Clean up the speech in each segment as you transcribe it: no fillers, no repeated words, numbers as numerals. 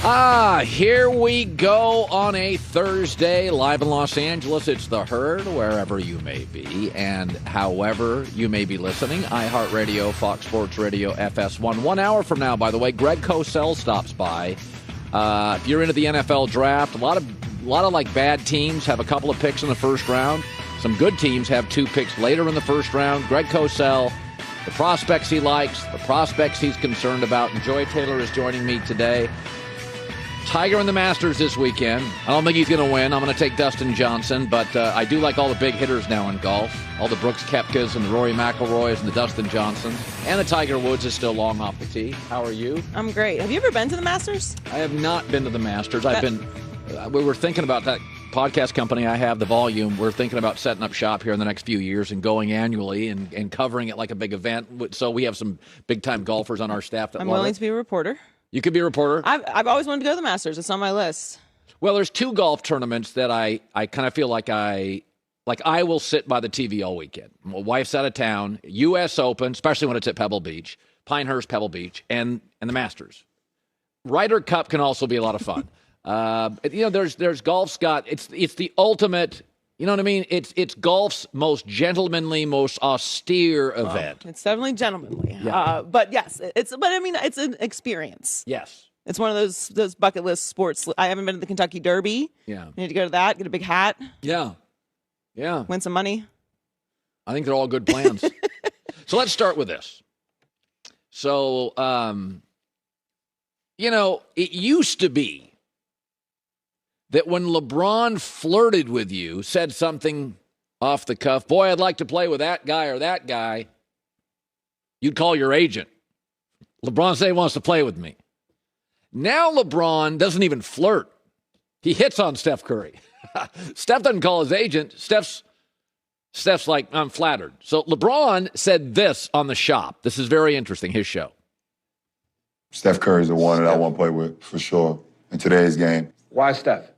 Here we go on a Thursday, live in Los Angeles. It's The Herd, wherever you may be, and however you may be listening. iHeartRadio, Fox Sports Radio, FS1. 1 hour from now, by the way, Greg Cosell stops by. If you're into the NFL draft, a lot of like bad teams have a couple of picks in the first round. Some good teams have 2 picks later in the first round. Greg Cosell, the prospects he likes, the prospects he's concerned about. And Joy Taylor is joining me today. Tiger in the Masters this weekend. I don't think he's going to win. I'm going to take Dustin Johnson, but I do like all the big hitters now in golf. All the Brooks Koepkas and the Rory McIlroys and the Dustin Johnsons. And the Tiger Woods is still long off the tee. How are you? I'm great. Have you ever been to the Masters? I have not been to the Masters. We were thinking about that podcast company I have, The Volume. We're thinking about setting up shop here in the next few years and going annually and covering it like a big event. So we have some big-time golfers on our staff that I'm willing to be a reporter. You could be a reporter. I've always wanted to go to the Masters. It's on my list. Well, there's 2 golf tournaments that I kind of feel like I will sit by the TV all weekend. My wife's out of town. U.S. Open, especially when it's at Pebble Beach, Pinehurst, Pebble Beach, and the Masters. Ryder Cup can also be a lot of fun. There's golf's got it's the ultimate. You know what I mean? It's golf's most gentlemanly, most austere event. It's definitely gentlemanly. Yeah. But yes, it's an experience. Yes. It's one of those bucket list sports. I haven't been to the Kentucky Derby. Yeah. You need to go to that, get a big hat. Yeah. Yeah. Win some money. I think they're all good plans. So let's start with this. So, it used to be that when LeBron flirted with you, said something off the cuff, boy, I'd like to play with that guy or that guy, you'd call your agent. LeBron said he wants to play with me. Now LeBron doesn't even flirt. He hits on Steph Curry. Steph doesn't call his agent. Steph's like, I'm flattered. So LeBron said this on The Shop. This is very interesting, his show. Steph Curry's the one that I want to play with, for sure, in today's game. Why Steph?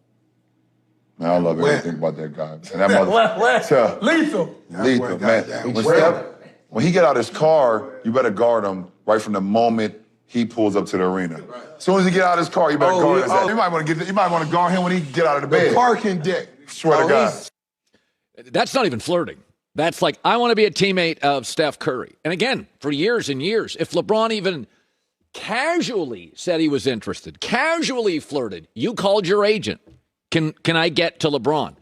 Man, I love everything about that guy. And that mother, Lethal. Lethal, man. When he get out his car, you better guard him right from the moment he pulls up to the arena. As soon as he get out of his car, you better guard his ass. You might want to guard him when he get out of the bed. The parking deck. Swear to God. That's not even flirting. That's like, I want to be a teammate of Steph Curry. And again, for years and years, if LeBron even casually said he was interested, casually flirted, you called your agent. Can I get to LeBron?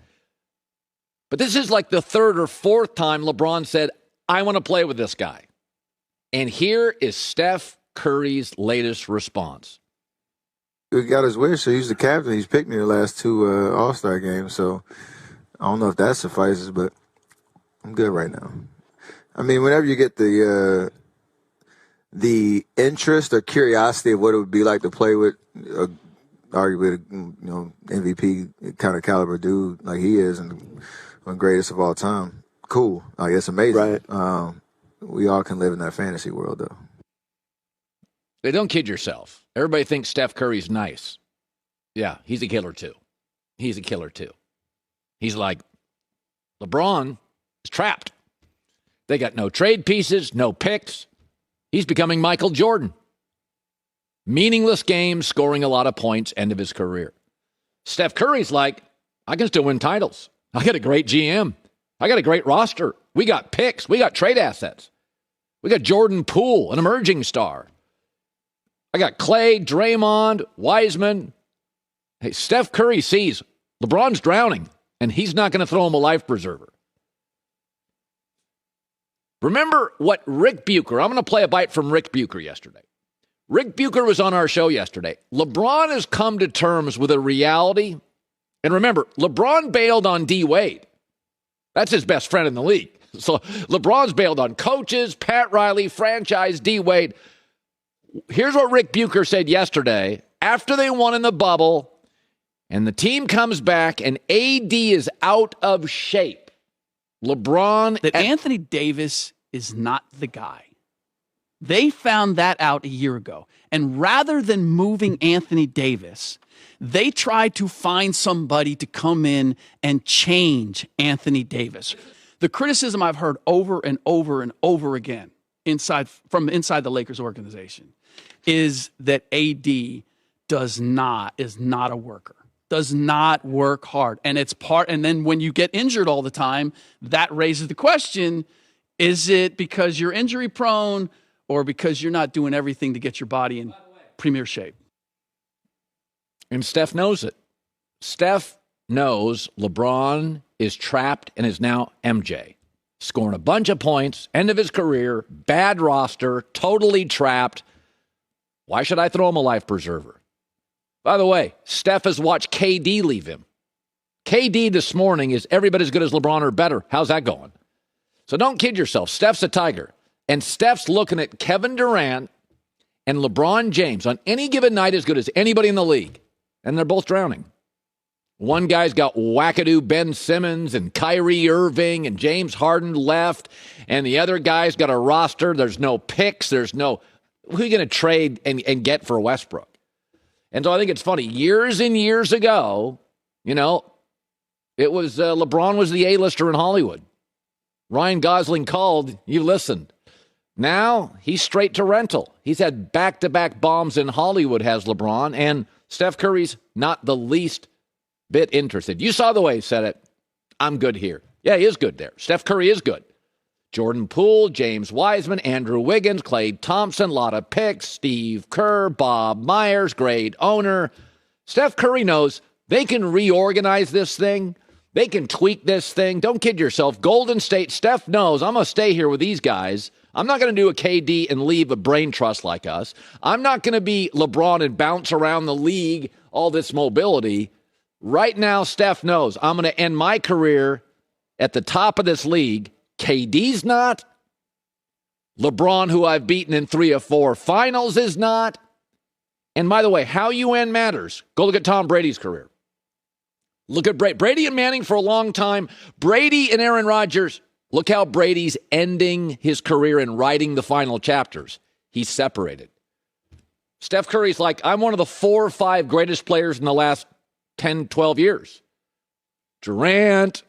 But this is like the 3rd or 4th time LeBron said, I want to play with this guy. And here is Steph Curry's latest response. He got his wish, so he's the captain. He's picked me the last 2 All-Star games, so I don't know if that suffices, but I'm good right now. I mean, whenever you get the interest or curiosity of what it would be like to play with arguably, MVP kind of caliber dude like he is and one of the greatest of all time. Cool. Like, it's amazing. Right. We all can live in that fantasy world, though. They don't kid yourself. Everybody thinks Steph Curry's nice. Yeah, he's a killer, too. He's like, LeBron is trapped. They got no trade pieces, no picks. He's becoming Michael Jordan. Meaningless games, scoring a lot of points, end of his career. Steph Curry's like, I can still win titles. I got a great GM. I got a great roster. We got picks. We got trade assets. We got Jordan Poole, an emerging star. I got Clay, Draymond, Wiseman. Hey, Steph Curry sees LeBron's drowning, and he's not going to throw him a life preserver. Remember what Rick Bucher, I'm going to play a bite from Rick Bucher yesterday. Rick Bucher was on our show yesterday. LeBron has come to terms with a reality. And remember, LeBron bailed on D. Wade. That's his best friend in the league. So LeBron's bailed on coaches, Pat Riley, franchise, D. Wade. Here's what Rick Bucher said yesterday after they won in the bubble and the team comes back and AD is out of shape. LeBron... That Anthony Davis is not the guy. They found that out a year ago. And rather than moving Anthony Davis, they tried to find somebody to come in and change Anthony Davis. The criticism I've heard over and over and over again from inside the Lakers organization is that AD is not a worker. Does not work hard. And then when you get injured all the time, that raises the question, is it because you're injury prone or because you're not doing everything to get your body in premier shape? And Steph knows it. Steph knows LeBron is trapped and is now MJ. Scoring a bunch of points, end of his career, bad roster, totally trapped. Why should I throw him a life preserver? By the way, Steph has watched KD leave him. KD this morning is every bit as good as LeBron or better. How's that going? So don't kid yourself. Steph's a Tiger. And Steph's looking at Kevin Durant and LeBron James on any given night as good as anybody in the league. And they're both drowning. One guy's got wackadoo Ben Simmons and Kyrie Irving and James Harden left. And the other guy's got a roster. There's no picks. Who are you going to trade and get for Westbrook? And so I think it's funny. Years and years ago, it was LeBron was the A-lister in Hollywood. Ryan Gosling called. You listened. Now he's straight to rental. He's had back-to-back bombs in Hollywood, has LeBron. And Steph Curry's not the least bit interested. You saw the way he said it. I'm good here. Yeah, he is good there. Steph Curry is good. Jordan Poole, James Wiseman, Andrew Wiggins, Klay Thompson, lot of picks, Steve Kerr, Bob Myers, great owner. Steph Curry knows they can reorganize this thing. They can tweak this thing. Don't kid yourself. Golden State, Steph knows I'm going to stay here with these guys. I'm not going to do a KD and leave a brain trust like us. I'm not going to be LeBron and bounce around the league, all this mobility. Right now, Steph knows I'm going to end my career at the top of this league. KD's not. LeBron, who I've beaten in 3 of 4 finals, is not. And by the way, how you end matters. Go look at Tom Brady's career. Look at Brady and Manning for a long time. Brady and Aaron Rodgers. Look how Brady's ending his career and writing the final chapters. He's separated. Steph Curry's like, I'm one of the 4 or 5 greatest players in the last 10, 12 years. Durant,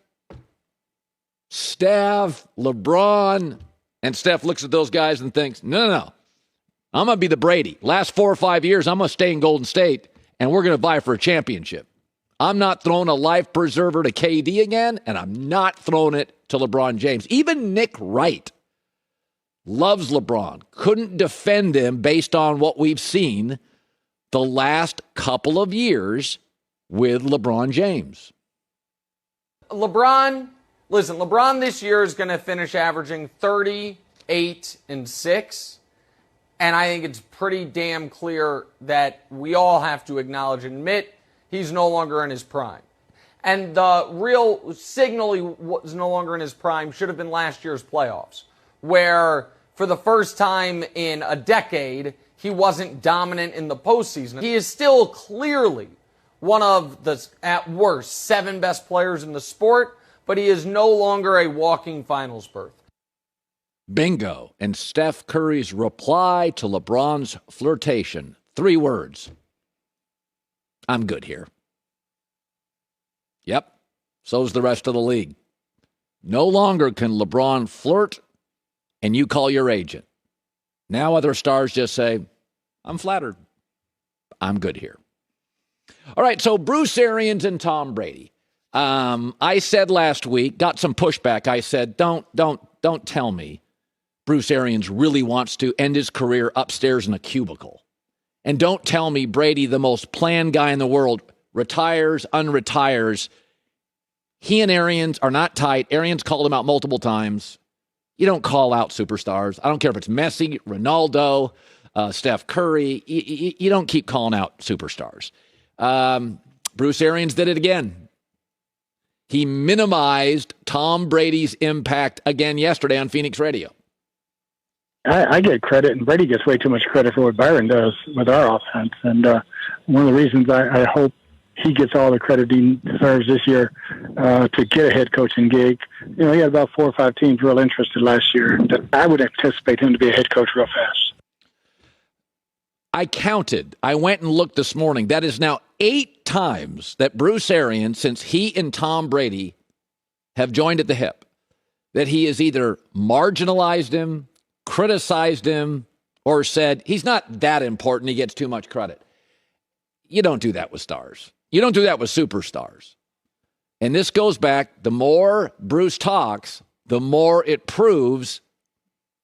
Steph, LeBron, and Steph looks at those guys and thinks, no. I'm going to be the Brady. Last 4 or 5 years, I'm going to stay in Golden State, and we're going to vie for a championship. I'm not throwing a life preserver to KD again, and I'm not throwing it to LeBron James. Even Nick Wright loves LeBron. Couldn't defend him based on what we've seen the last couple of years with LeBron James. LeBron this year is going to finish averaging 38 and 6. And I think it's pretty damn clear that we all have to acknowledge and admit he's no longer in his prime. And the real signal he was no longer in his prime should have been last year's playoffs, where for the first time in a decade, he wasn't dominant in the postseason. He is still clearly one of the, at worst, 7 best players in the sport, but he is no longer a walking finals berth. Bingo. And Steph Curry's reply to LeBron's flirtation. 3 words. I'm good here. Yep. So's the rest of the league. No longer can LeBron flirt and you call your agent. Now other stars just say, I'm flattered. I'm good here. All right, so Bruce Arians and Tom Brady. I said last week, got some pushback. I said, don't tell me Bruce Arians really wants to end his career upstairs in a cubicle. And don't tell me Brady, the most planned guy in the world, retires, unretires. He and Arians are not tight. Arians called him out multiple times. You don't call out superstars. I don't care if it's Messi, Ronaldo, Steph Curry. You don't keep calling out superstars. Bruce Arians did it again. He minimized Tom Brady's impact again yesterday on Phoenix radio. I get credit, and Brady gets way too much credit for what Byron does with our offense. And one of the reasons I hope he gets all the credit he deserves this year to get a head coaching gig. He had about 4 or 5 teams real interested last year. I would anticipate him to be a head coach real fast. I counted. I went and looked this morning. That is now 8 times that Bruce Arians, since he and Tom Brady have joined at the hip, that he has either marginalized him, criticized him, or said he's not that important, he gets too much credit. You don't do that with stars. You don't do that with superstars. And this goes back, the more Bruce talks, the more it proves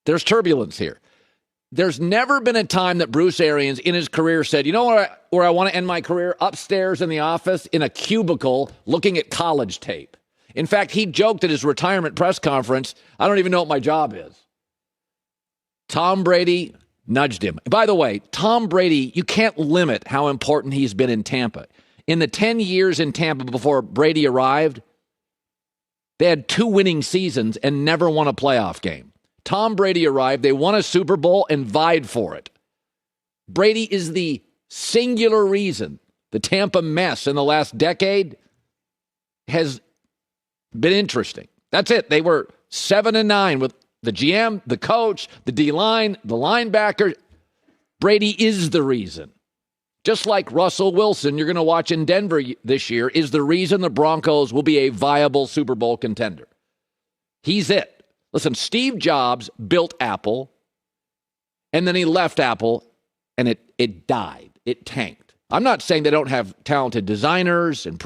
there's turbulence here. There's never been a time that Bruce Arians in his career said, you know where I want to end my career? Upstairs in the office in a cubicle looking at college tape. In fact, he joked at his retirement press conference, I don't even know what my job is. Tom Brady nudged him. By the way, Tom Brady, you can't limit how important he's been in Tampa. In the 10 years in Tampa before Brady arrived, they had 2 winning seasons and never won a playoff game. Tom Brady arrived, they won a Super Bowl and vied for it. Brady is the singular reason the Tampa mess in the last decade has been interesting. That's it. They were 7-9 with the GM, the coach, the D-line, the linebacker. Brady is the reason. Just like Russell Wilson, you're going to watch in Denver this year, is the reason the Broncos will be a viable Super Bowl contender. He's it. Listen, Steve Jobs built Apple, and then he left Apple, and it died. It tanked. I'm not saying they don't have talented designers and